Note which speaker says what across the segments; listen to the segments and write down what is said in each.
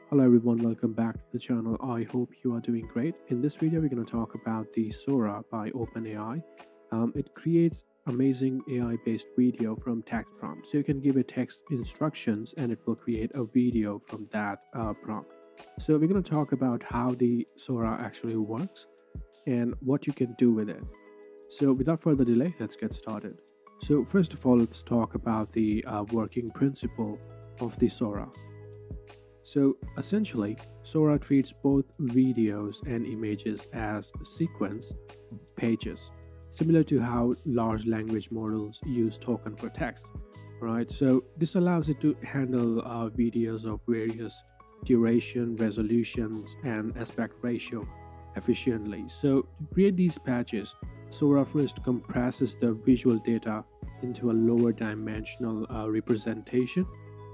Speaker 1: Hello everyone, welcome back to the channel. I hope you are doing great. In this video, we're going to talk about the Sora by OpenAI. It creates amazing AI-based video from text prompt. So you can give it text instructions and it will create a video from that prompt. So we're going to talk about how the Sora actually works and what you can do with it. So without further delay, let's get started. So first of all, let's talk about the working principle of the Sora. So essentially, Sora treats both videos and images as sequence pages, similar to how large language models use token for text, right? So this allows it to handle videos of various duration, resolutions, and aspect ratio efficiently. So to create these patches, Sora first compresses the visual data into a lower dimensional representation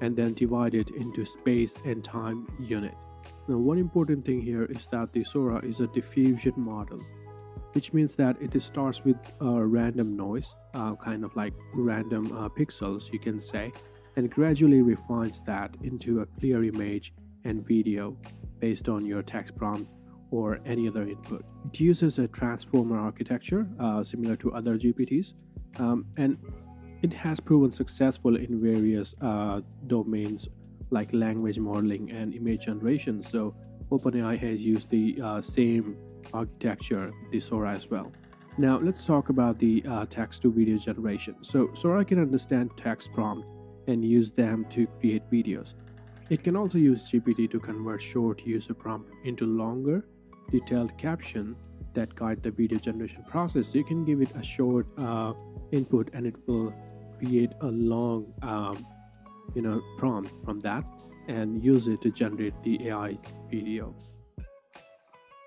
Speaker 1: and then divide it into space and time unit. Now, one important thing here is that the Sora is a diffusion model, which means that it starts with a random noise, kind of like random pixels, you can say, and gradually refines that into a clear image and video based on your text prompt or any other input. It uses a transformer architecture similar to other GPTs, and it has proven successful in various domains like language modeling and image generation. So OpenAI has used the same architecture, the Sora as well. Now let's talk about the text to video generation. So Sora can understand text prompt and use them to create videos. It can also use GPT to convert short user prompt into longer, detailed caption that guide the video generation process. So you can give it a short input and it will create a long prompt from that and use it to generate the AI video.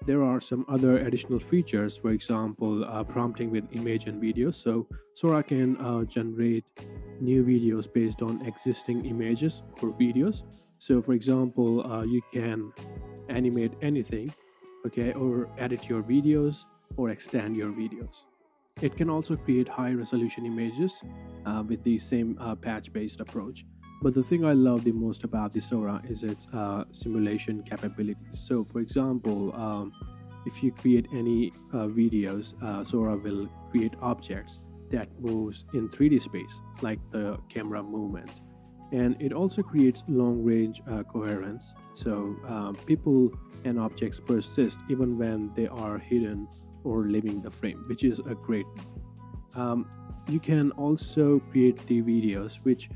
Speaker 1: There are some other additional features, for example, prompting with image and video. So Sora can generate new videos based on existing images or videos. So for example, you can animate anything, okay, or edit your videos or extend your videos. It can also create high resolution images with the same patch based approach. But the thing I love the most about the Sora is its simulation capabilities. So for example, if you create any videos, Sora will create objects that moves in 3D space, like the camera movement. And it also creates long range coherence. So people and objects persist even when they are hidden or leaving the frame, which is a great thing. You can also create the videos which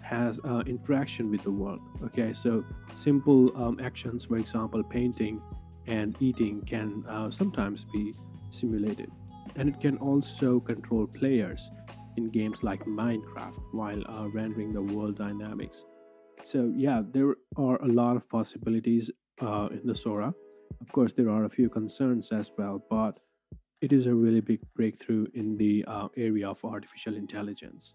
Speaker 1: has interaction with the world. Okay, so simple actions, for example painting and eating, can sometimes be simulated, and it can also control players in games like Minecraft while rendering the world dynamics. So yeah, there are a lot of possibilities in the Sora. Of course there are a few concerns as well, but it is a really big breakthrough in the area of artificial intelligence.